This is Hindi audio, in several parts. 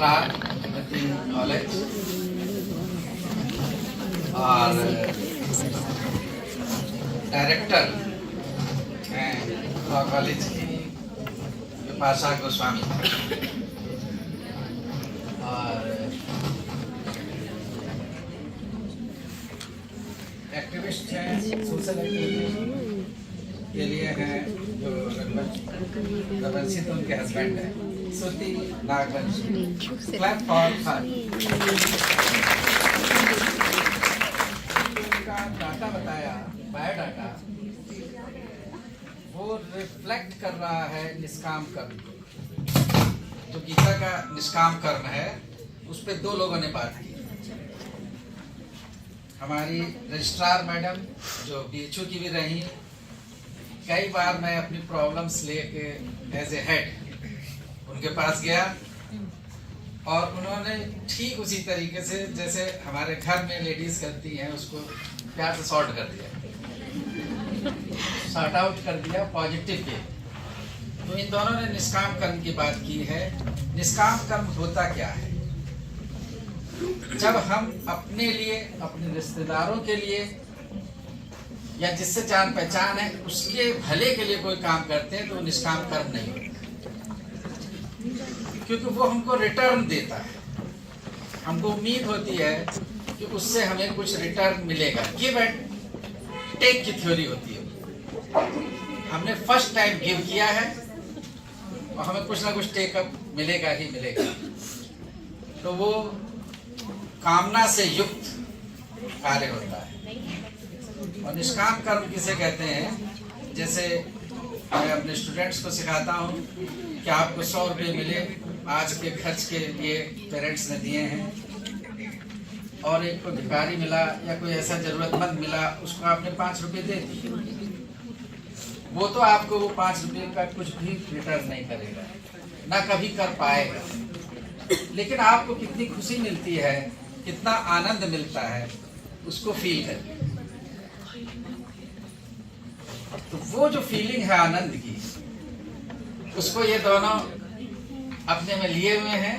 रजिस्ट्रार कॉलेज और डायरेक्टर हैं लॉ कॉलेज की विपाशा गोस्वामी और एक्टिविस्ट हैं सोशल एक्टिविटी के लिए हैं जो रघुवंशी तो उनके हस्बैंड हैं Shruti Nagvanshi. Clap for her. का डाटा बताया बायोडाटा वो रिफ्लेक्ट कर रहा है निष्काम कर्म को। जो गीता का निष्काम कर्म है उस पर दो लोगों ने बात की। हमारी रजिस्ट्रार मैडम जो बीएचयू की भी रही, कई बार मैं अपनी प्रॉब्लम्स लेके एज ए हेड उनके पास गया और उन्होंने ठीक उसी तरीके से जैसे हमारे घर में लेडीज करती हैं उसको प्यार से सॉर्ट कर दिया, सॉर्ट आउट कर दिया पॉजिटिव के। तो इन दोनों ने निष्काम कर्म की बात की है। निष्काम कर्म होता क्या है? जब हम अपने लिए, अपने रिश्तेदारों के लिए या जिससे जान पहचान है उसके भले के लिए कोई काम करते हैं तो वो निष्काम कर्म नहीं होता, क्योंकि वो हमको रिटर्न देता है। हमको उम्मीद होती है कि उससे हमें कुछ रिटर्न मिलेगा। गिव एंड टेक की थ्योरी होती है। हमने फर्स्ट टाइम गिव किया है और हमें कुछ ना कुछ टेकअप मिलेगा ही मिलेगा। तो वो कामना से युक्त कार्य होता है। और निष्काम कर्म किसे कहते हैं? जैसे मैं अपने स्टूडेंट्स को सिखाता हूँ कि आपको 100 रुपये मिले, आज के खर्च के लिए पेरेंट्स ने दिए हैं, और एक को भिखारी मिला या कोई ऐसा जरूरतमंद मिला उसको आपने 5 रुपये दे दिए। वो तो आपको वो 5 रुपये का कुछ भी रिटर्न नहीं करेगा, ना कभी कर पाएगा, लेकिन आपको कितनी खुशी मिलती है, कितना आनंद मिलता है उसको फील करके। तो वो जो फीलिंग है आनंद की, उसको ये दोनों अपने में लिए हुए हैं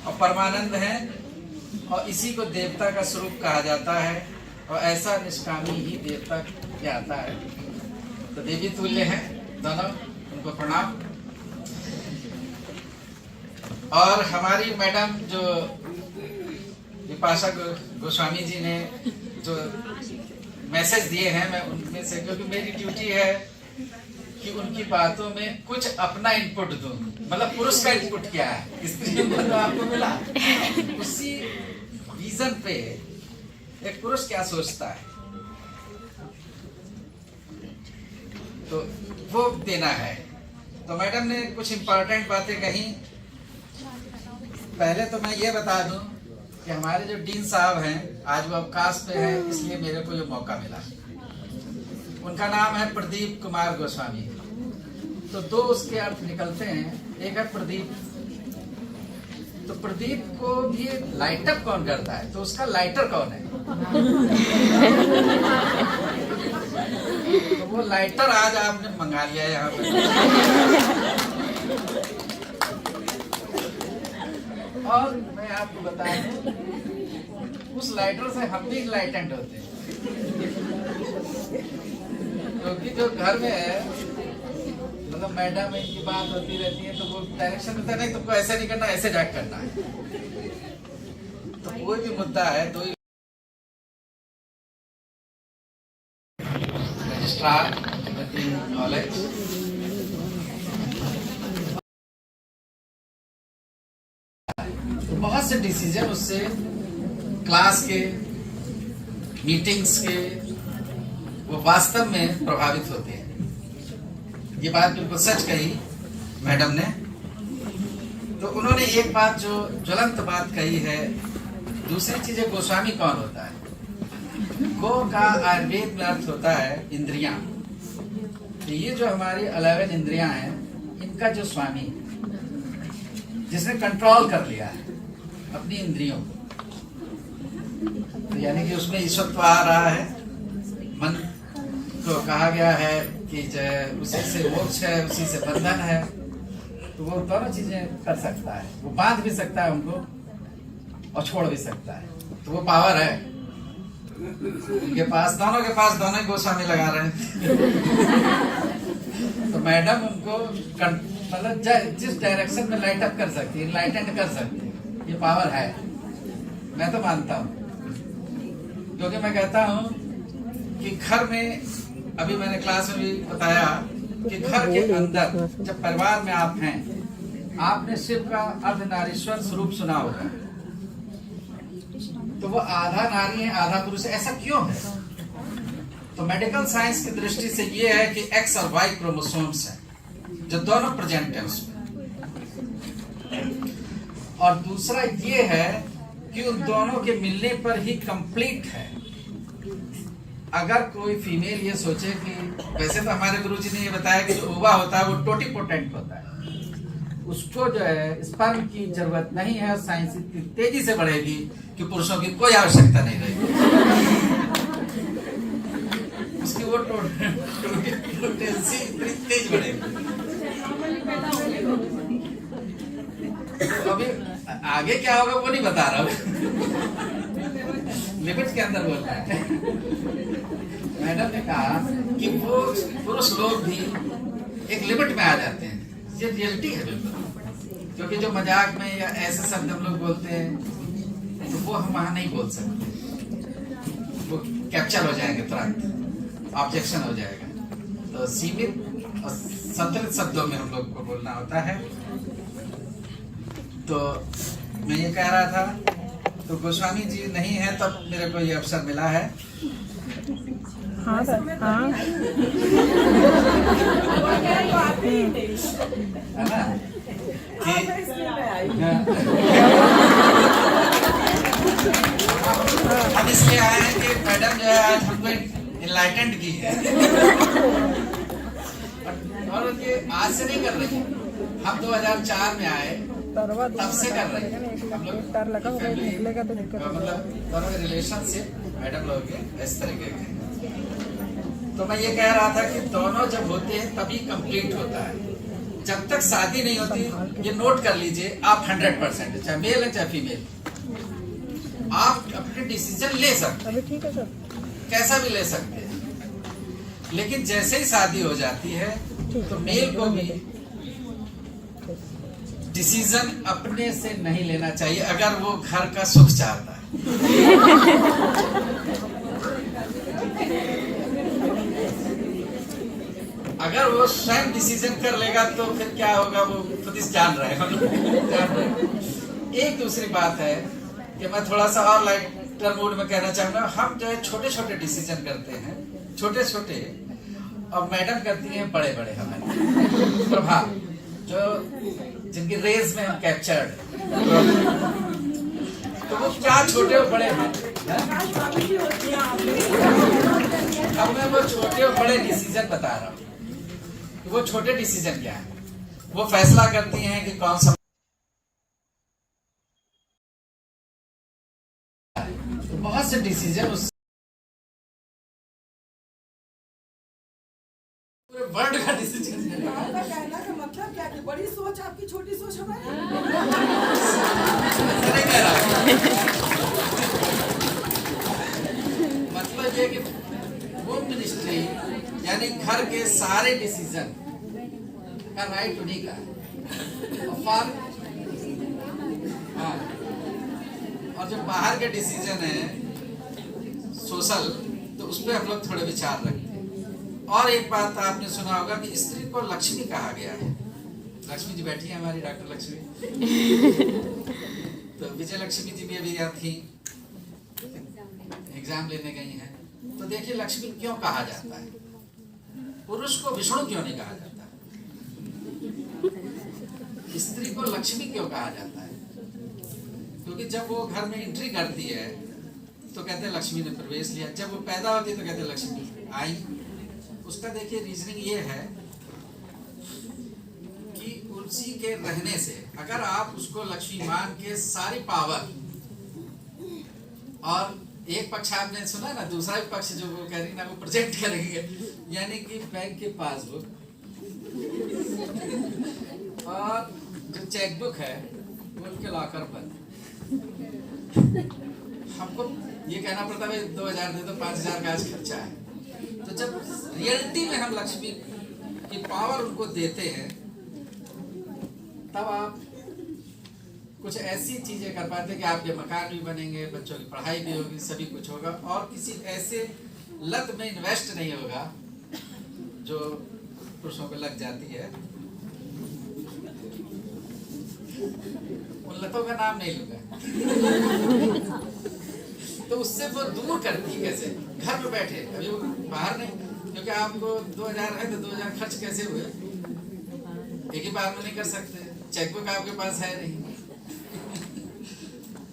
और परमानंद हैं, और इसी को देवता का स्वरूप कहा जाता है। और ऐसा निष्कामी ही देवता कहता है। तो देवी तुल्य हैं दोनों, उनको प्रणाम। और हमारी मैडम जो विपाशा गोस्वामी जी ने जो मैसेज दिए हैं, मैं उनमें से, क्योंकि मेरी ड्यूटी है कि उनकी बातों में कुछ अपना इनपुट दूं। मतलब पुरुष का इनपुट क्या है, स्त्री को तो आपको मिला, उसी विजन पे एक पुरुष क्या सोचता है तो वो देना है। तो मैडम ने कुछ इम्पोर्टेंट बातें कही। पहले तो मैं ये बता दूं कि हमारे जो डीन साहब हैं आज वो अवकाश पे हैं, इसलिए मेरे को ये मौका मिला। उनका नाम है प्रदीप कुमार गोस्वामी। तो दो उसके अर्थ निकलते हैं। एक है प्रदीप, तो प्रदीप को भी लाइटअप कौन करता है, तो उसका लाइटर कौन है? तो वो लाइटर आज आपने मंगा लिया है यहाँ पे। और मैं आपको बता दूं, उस लाइटर से हम भी लाइटेंड होते हैं, क्योंकि जो घर में है, मतलब मैडम इनकी बात होती रहती है तो वो डायरेक्शन देता नहीं, तुमको ऐसे नहीं करना, ऐसे जाके करना है। तो कोई भी मुद्दा है तो रजिस्ट्रार कॉलेज बहुत से डिसीजन उससे क्लास के, मीटिंग्स के, वो वास्तव में प्रभावित होते हैं। ये बात बिल्कुल सच कही मैडम ने। तो उन्होंने एक बात जो ज्वलंत बात कही है। दूसरी चीज है, गोस्वामी कौन होता है? गो का आयुर्वेद में अर्थ होता है इंद्रियां। तो ये जो हमारी 11 इंद्रियां हैं, इनका जो स्वामी, जिसने कंट्रोल कर लिया है अपनी इंद्रियों को, तो यानी कि उसमें ईश्वरत्व आ रहा है। मन को कहा गया है कि उसी से मोक्ष है, उसी से बंधन है। तो वो दोनों चीजें कर सकता है, वो बांध भी सकता है उनको और छोड़ भी सकता है, तो वो पावर है उनके पास, दोनों के पास, दोनों गोस्वामी लगा रहे हैं। तो मैडम उनको मतलब जिस डायरेक्शन में लाइट अप कर सकती है, इनलाइटेंड कर सकती है, ये पावर है, मैं तो मानता हूँ। क्योंकि मैं कहता हूँ कि घर में, अभी मैंने क्लास में भी बताया कि घर के अंदर जब परिवार में आप हैं, आपने शिव का अर्धनारीश्वर स्वरूप सुना होगा, तो वो आधा नारी है आधा पुरुष है, ऐसा क्यों है? तो मेडिकल साइंस की दृष्टि से ये है कि एक्स और वाई क्रोमोसोम्स हैं जो दोनों प्रेजेंट हैं उसमें, और दूसरा ये है कि उन दोनों के मिलने पर ही कंप्लीट है। अगर कोई फीमेल ये सोचे कि वैसे तो हमारे गुरुजी ने ये बताया कि जो ओवा होता है वो टोटीपोटेंट होता है, उसको जो है स्पर्म की जरूरत नहीं है, साइंस इतनी तेजी से बढ़ेगी कि पुरुषों की कोई आवश्यकता नहीं रहेगी, उसकी वो पोटेंसी इतनी तेज बढ़ेगी। तो अभी आगे क्या होगा वो नहीं बता रहा हूँ, लिमिट के अंदर बोल रहा है। मैडम ने कहा कि वो पुरुष लोग भी एक लिमिट में आ जाते हैं, ये रियलिटी है बिल्कुल, क्योंकि जो मजाक में या ऐसे शब्द हम लोग बोलते हैं तो वो हम वहां नहीं बोल सकते, वो कैप्चर हो जाएंगे, तुरंत ऑब्जेक्शन हो जाएगा। तो सीमित और संतुलित शब्दों में हम लोग को बोलना होता है। तो मैं ये कह रहा था, तो गोस्वामी जी नहीं है तब मेरे को ये अवसर मिला है। हाँ सर, हाँ। है ना कि हम इसलिए आए हैं कि मैडम जो है आज हमको इनलाइटेंड की है, और ये आज से नहीं कर रही, हम 2004 में आए तब से कर रहे हैं हम लोग, मतलब दोनों के रिलेशनशिप मैडम लोग इस तरीके के। तो मैं ये कह रहा था कि दोनों जब होते हैं तभी कंप्लीट होता है, जब तक शादी नहीं होती, ये नोट कर लीजिए आप 100%, चाहे मेल है चाहे फीमेल, आप अपने डिसीजन ले सकते हैं, ठीक है सर, कैसा भी ले सकते हैं, लेकिन जैसे ही शादी हो जाती है तो मेल को भी डिसीजन अपने से नहीं लेना चाहिए अगर वो घर का सुख चाहता है। अगर वो स्वयं डिसीजन कर लेगा तो फिर क्या होगा, वो खुद ही जान रहे हैं। एक दूसरी बात है कि मैं थोड़ा सा और लाइटर मूड में कहना चाहूंगा, हम जो है छोटे छोटे डिसीजन करते हैं, छोटे छोटे, और मैडम करती हैं बड़े बड़े हमारे प्रभाव, जो जिनकी रेज में हम कैप्चर्ड, तो वो क्या छोटे और बड़े हैं। अब मैं वो छोटे और बड़े डिसीजन बता रहा हूँ, वो छोटे डिसीजन क्या है, वो फैसला करती हैं कि कौन सा, तो बहुत से डिसीजन उस पूरे वर्ल्ड का डिसीजन है। कहना का मतलब क्या है? बड़ी सोच आपकी, छोटी सोच हमारी। मतलब ये कि वो मिनिस्ट्री यानी घर के सारे डिसीजन का राइट उन्हीं का है, और जो बाहर के डिसीजन है सोशल, तो उस पर हम लोग थोड़े विचार रखते हैं। और एक बात आपने सुना होगा कि स्त्री को लक्ष्मी कहा गया है, लक्ष्मी जी बैठी है हमारी, डॉक्टर लक्ष्मी, तो विजय लक्ष्मी जी भी अभी यहाँ थी, एग्जाम लेने गई हैं। तो देखिए लक्ष्मी क्यों कहा जाता है, पुरुष को विष्णु क्यों नहीं कहा जाता, स्त्री को लक्ष्मी क्यों कहा जाता है? क्योंकि जब वो घर में एंट्री करती है तो कहते हैं लक्ष्मी ने प्रवेश लिया, जब वो पैदा होती है तो कहते हैं लक्ष्मी आई। उसका देखिए रीजनिंग ये है कि उसी के रहने से अगर आप उसको लक्ष्मी मान के सारी पावर, और एक पक्ष आपने सुना ना, दूसरा भी पक्ष जो वो कह रही ना, वो प्रेजेंट करेंगे, यानी कि बैंक की पासबुक और जो चेकबुक है वो उनके लॉकर बंद। हमको ये कहना पड़ता है 2000 दे दो, 5000 का आज खर्चा है। तो जब रियलिटी में हम लक्ष्मी की पावर उनको देते हैं तब आप कुछ ऐसी चीजें कर पाते हैं कि आपके मकान भी बनेंगे, बच्चों की पढ़ाई भी होगी, सभी कुछ होगा, और किसी ऐसे लत में इन्वेस्ट नहीं होगा जो पुरुषों को लग जाती है। उन लतों का नाम नहीं लूंगा। तो उससे वो दूर करती है कैसे? घर में बैठे, अभी वो बाहर नहीं, क्योंकि आपको 2000 है तो 2000 खर्च कैसे हुए एक ही बार में नहीं कर सकते, चेकबुक आपके पास है नहीं।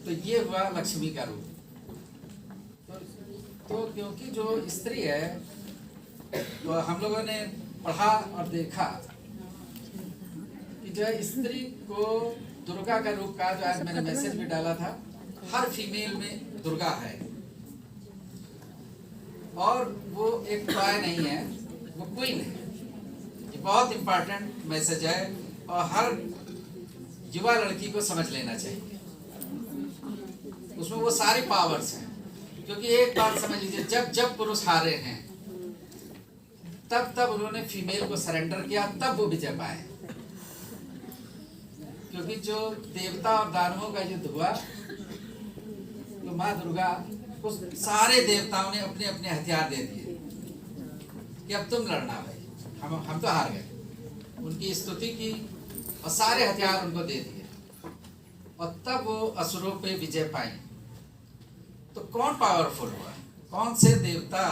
तो ये हुआ लक्ष्मी का रूप। तो क्योंकि जो स्त्री है, तो हम लोगों ने पढ़ा और देखा कि जो स्त्री को दुर्गा का रूप कहा, जो आज मैंने मैसेज भी डाला था, हर फीमेल में दुर्गा है, और वो एक टॉय नहीं है, वो क्वीन है। ये बहुत इंपॉर्टेंट मैसेज है और हर युवा लड़की को समझ लेना चाहिए। उसमें वो सारी पावर्स हैं, क्योंकि एक बात समझ लीजिए, जब जब पुरुष हारे हैं तब तब उन्होंने फीमेल को सरेंडर किया, तब वो विजय पाए। क्योंकि जो देवता और दानवों का युद्ध हुआ, तो माँ दुर्गा उस सारे देवताओं ने अपने अपने हथियार दे दिए कि अब तुम लड़ना भाई, हम तो हार गए। उनकी स्तुति की और सारे हथियार उनको दे दिए, और तब वो असुरों पे विजय पाई। तो कौन पावरफुल हुआ? कौन से देवता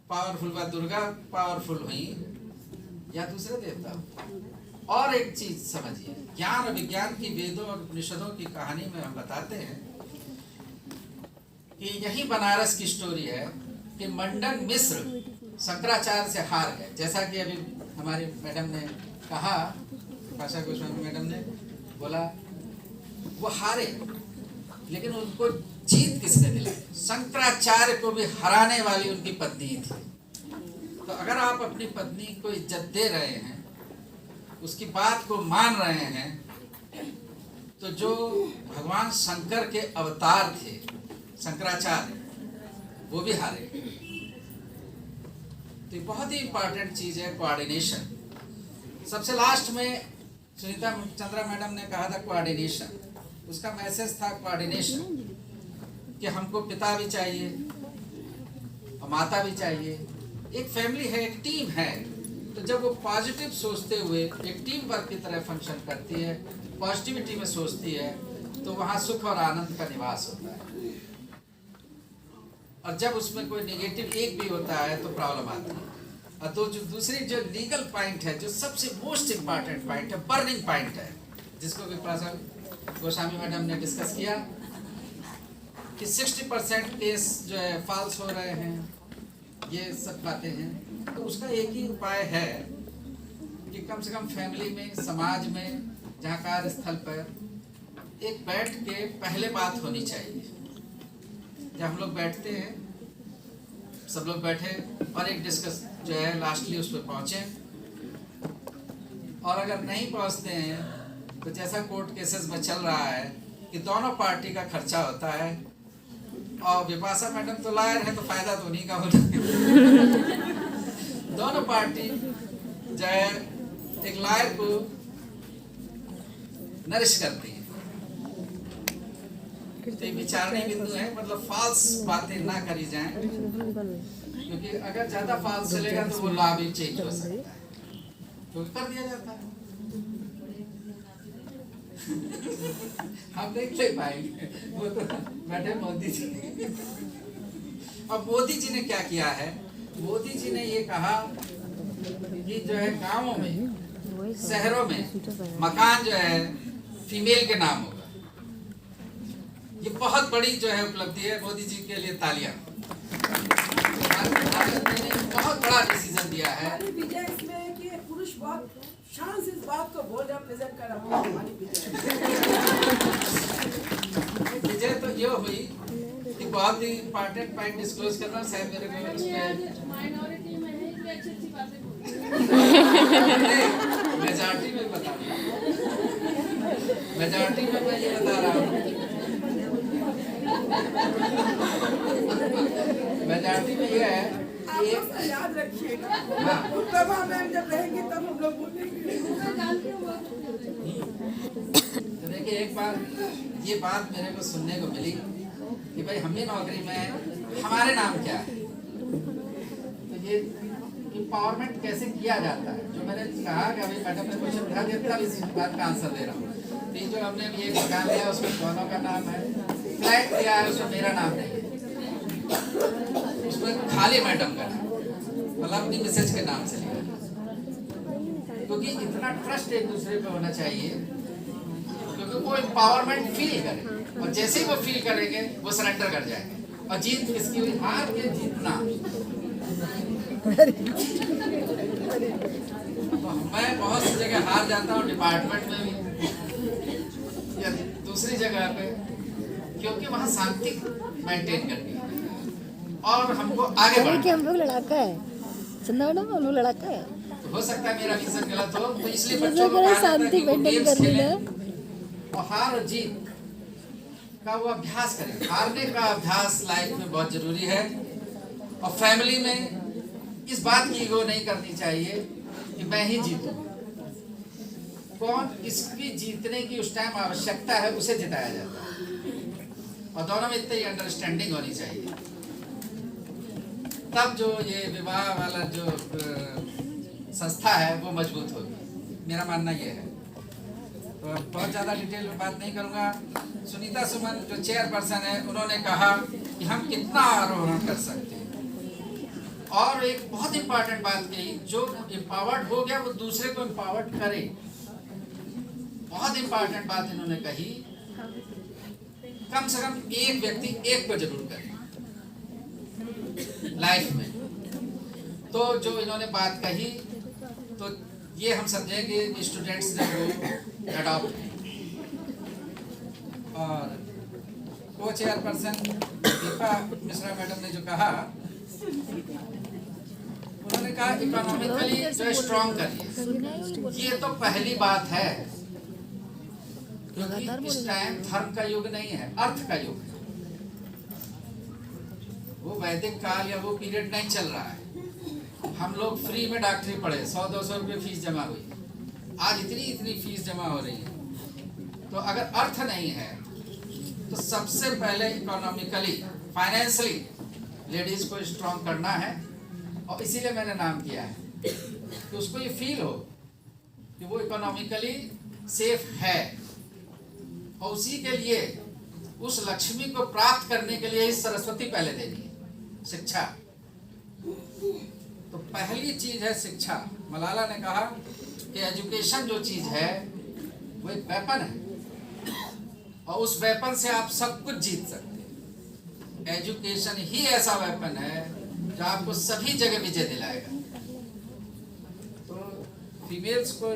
पावरफुल हुआ? दुर्गा पावरफुल हुई या दूसरे देवता? और एक चीज समझिए, ज्ञान और विज्ञान की, वेदों और उपनिषदों की कहानी में हम बताते हैं कि यही बनारस की स्टोरी है कि मंडन मिश्र शंकराचार्य से हार गए। जैसा कि अभी हमारी मैडम ने कहा, भाषा गोस्वामी मैडम ने बोला, वो हारे, लेकिन उनको जीत किसने दिलाई? शंकराचार्य को भी हराने वाली उनकी पत्नी थी। तो अगर आप अपनी पत्नी को इज्जत दे रहे हैं, उसकी बात को मान रहे हैं, तो जो भगवान शंकर के अवतार थे शंकराचार्य, वो भी हारे। तो बहुत ही इंपॉर्टेंट चीज है कोऑर्डिनेशन। सबसे लास्ट में सुनीता चंद्रा मैडम ने कहा था कोऑर्डिनेशन, उसका मैसेज था कोऑर्डिनेशन, कि हमको पिता भी चाहिए और माता भी चाहिए, एक फैमिली है, एक टीम है। तो जब वो पॉजिटिव सोचते हुए एक टीम वर्क की तरह फंक्शन करती है, पॉजिटिविटी में सोचती है, तो वहाँ सुख और आनंद का निवास होता है। और जब उसमें कोई नेगेटिव एक भी होता है तो प्रॉब्लम आती है। और तो जो दूसरी जो लीगल पॉइंट है, जो सबसे मोस्ट इम्पॉर्टेंट पॉइंट है, बर्निंग पॉइंट है, जिसको विपाशा गोस्वामी मैडम ने डिस्कस किया कि 60% केस जो है फॉल्स हो रहे हैं, ये सब बातें हैं। तो उसका एक ही उपाय है कि कम से कम फैमिली में, समाज में, जहाँ कार्यस्थल पर एक बैठ के पहले बात होनी चाहिए। जब हम लोग बैठते हैं, सब लोग बैठे और एक डिस्कस जो है लास्टली उस पर पहुँचे, और अगर नहीं पहुँचते हैं तो जैसा कोर्ट केसेस में चल रहा है कि दोनों पार्टी का खर्चा होता है, और विपाशा मैडम तो लायर है तो फायदा तो उन्हीं का होता है। दोनों पार्टी जो है एक लायर को नरिश करती है। तो विचारणी बिंदु है, मतलब फाल्स बातें ना करी जाएं, क्योंकि अगर ज्यादा फाल्स चलेगा तो वो लॉ भी चेंज हो सकता है, तो कर दिया जाता है। हम देख ले पाएंगे, वो तो बैठे मोदी जी। अब मोदी जी ने क्या किया है? मोदी जी ने ये कहा कि जो है गांवों में, शहरों में मकान जो है फीमेल के नाम होगा। ये बहुत बड़ी जो है उपलब्धि है, मोदी जी के लिए तालियां। भारत ने बहुत बड़ा डिसीजन दिया है। हमारी विजय इसमें है कि पुरुष बहुत शान से इस बात को बोल रहा, प्रेजेंट कर रहा हूँ। हमारी विजय तो ये हुई कि बहुत ही इंपॉर्टेंट पॉइंट डिस्क्लोज करना, शायद मेरे को उसमें माइनॉरिटी में है कि अच्छी अच्छी बातें मैं मेजॉरिटी में बता रहा हूँ, मेजॉरिटी में मैं ये बता रहा हूँ, मेजॉरिटी में ये है आप कि उसको याद रखिएगा। हाँ। तब मैम जब रहेंगे तब हम लोग बोलेंगे। तो देखिए एक बार ये बात मेरे को सुनने को मिली कि भाई हम भी नौकरी में हैं, हमारे नाम क्या है। तो ये एम्पावरमेंट कैसे किया जाता है, जो मैंने कहा कि अभी मैडम ने क्वेश्चन उठा दिया, तब इस बात का आंसर दे रहा हूँ। तो ये जो हमने ये मकान लिया उसमें दोनों का नाम है, फ्लैट लिया है उसमें मेरा नाम नहीं है, उसमें खाली मैडम का नाम, मतलब अपनी मिसेज के नाम से लिया, क्योंकि इतना ट्रस्ट एक दूसरे पे होना चाहिए, क्योंकि वो एम्पावरमेंट फील करे और जैसे ही वो फील करेंगे वो सरेंडर कर जाएंगे। और जीत किसकी हुई? हार के जीतना। तो मैं बहुत सी जगह हार जाता हूँ, डिपार्टमेंट में भी या दूसरी जगह पे, क्योंकि वहाँ शांति मेंटेन करनी है और हमको आगे बढ़ना। कि हम लोग लड़ाका है, सुनना मैडम, हम लोग लड़ाका है। तो हो सकता है मेरा विजन गलत हो, तो इसलिए मुझे बच्चों को कहा कहा जाता है शांति कि वो मेंटेन गेम्स करनी खेलें है। और हार और जीत का वो अभ्यास करें। हारने का अभ्यास लाइफ में बहुत जरूरी है। और फैमिली में इस बात की ईगो नहीं करनी चाहिए कि मैं ही जीतूं। कौन इसकी जीतने की उस टाइम आवश्यकता है उसे जिताया जाता है, और दोनों में इतनी अंडरस्टैंडिंग होनी चाहिए, तब जो ये विवाह वाला जो संस्था है वो मजबूत होगी। मेरा मानना ये है। तो बहुत ज़्यादा डिटेल में बात नहीं करूँगा। सुनीता सुमन जो चेयरपर्सन है, उन्होंने कहा कि हम कितना आरोहण कर सकते हैं, और एक बहुत इंपॉर्टेंट बात कही, जो एम्पावर्ड हो गया वो दूसरे को एम्पावर्ड करे। बहुत इंपॉर्टेंट बात इन्होंने कही, कम से कम एक व्यक्ति एक को जरूर करे लाइफ में। तो जो इन्होंने बात कही, तो ये हम समझेंगे स्टूडेंट्स ने वो अडॉप्ट किया। और को चेयरपर्सन दीपा मिश्रा मैडम ने जो कहा, उन्होंने कहा इकोनॉमिकली जो स्ट्रॉन्ग करिए। ये तो पहली बात है, क्योंकि इस टाइम धर्म का युग नहीं है, अर्थ का युग है। वो वैदिक काल या वो पीरियड नहीं चल रहा है। हम लोग फ्री में डॉक्टरी पढ़े, 100-200 रुपये फीस जमा हुई, आज इतनी फीस जमा हो रही है। तो अगर अर्थ नहीं है तो सबसे पहले इकोनॉमिकली, फाइनेंशियली लेडीज को स्ट्रॉन्ग करना है। और इसीलिए मैंने नाम किया है कि उसको ये फील हो कि वो इकोनॉमिकली सेफ है, और उसी के लिए उस लक्ष्मी को प्राप्त करने के लिए सरस्वती पहले देनी है, शिक्षा। तो पहली चीज है शिक्षा। मलाला ने कहा कि एजुकेशन जो चीज है वो एक वेपन है, और उस वेपन से आप सब कुछ जीत सकते हैं। एजुकेशन ही ऐसा वेपन है जो आपको सभी जगह विजय दिलाएगा। तो फीमेल्स को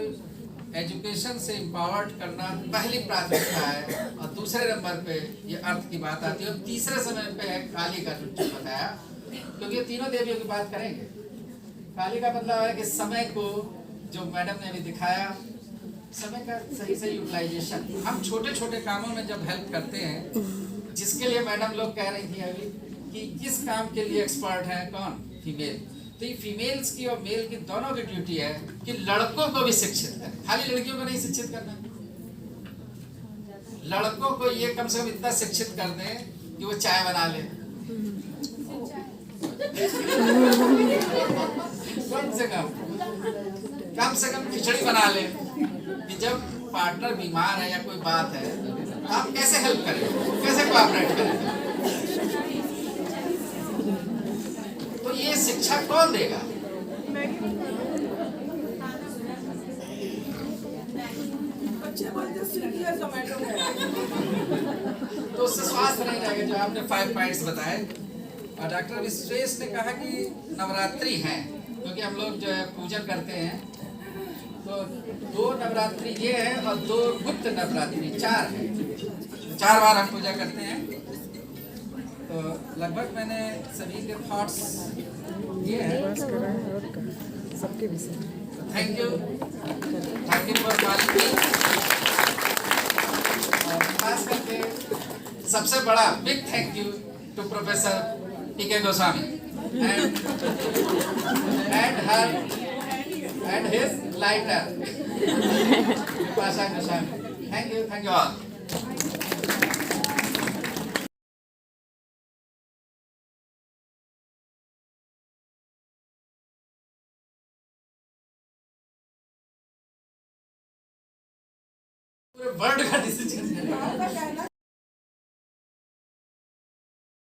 एजुकेशन से एम्पावर्ड करना पहली प्राथमिकता है, और दूसरे नंबर पे ये अर्थ की बात आती है, और तीसरे समय पे है काली का जो बताया, क्योंकि तीनों देवियों की बात करेंगे। काली का मतलब है कि समय को, जो मैडम ने भी दिखाया, समय का सही से यूटिलाइजेशन। हम छोटे छोटे कामों में जब हेल्प करते हैं, जिसके लिए मैडम लोग कह रही थी अभी कि किस काम के लिए एक्सपर्ट है, कौन? फीमेल। तो ये फीमेल्स की और मेल की दोनों की ड्यूटी है कि लड़कों को भी शिक्षित करें, खाली लड़कियों को नहीं शिक्षित करना। लड़कों को ये कम से कम इतना शिक्षित कर दें कि वो चाय बना ले, कम से कम खिचड़ी बना ले, कि जब पार्टनर बीमार है या कोई बात है तो आप कैसे हेल्प करें, कैसे कोऑपरेट करें। तो ये शिक्षा कौन देगा? बच्चे बोलते स्विगी और जोमेटो तो उससे स्वास्थ्य नहीं रहेगा, जो आपने 5 पॉइंट्स बताए। और डॉक्टर विश्वेश ने कहा कि नवरात्रि हैं, क्योंकि हम लोग जो है पूजन करते हैं, तो 2 नवरात्रि ये है और 2 गुप्त नवरात्रि, 4 है, 4 बार हम पूजा करते हैं। तो लगभग मैंने सभी के थॉट्स ये हैं। सबके विषय। Thank you. Party for Malini, और खास करके सबसे बड़ा big thank you to professor PK Goswami and his lighter Pasha Goshami. Thank you all. पूरे वर्ल्ड का डिसीजन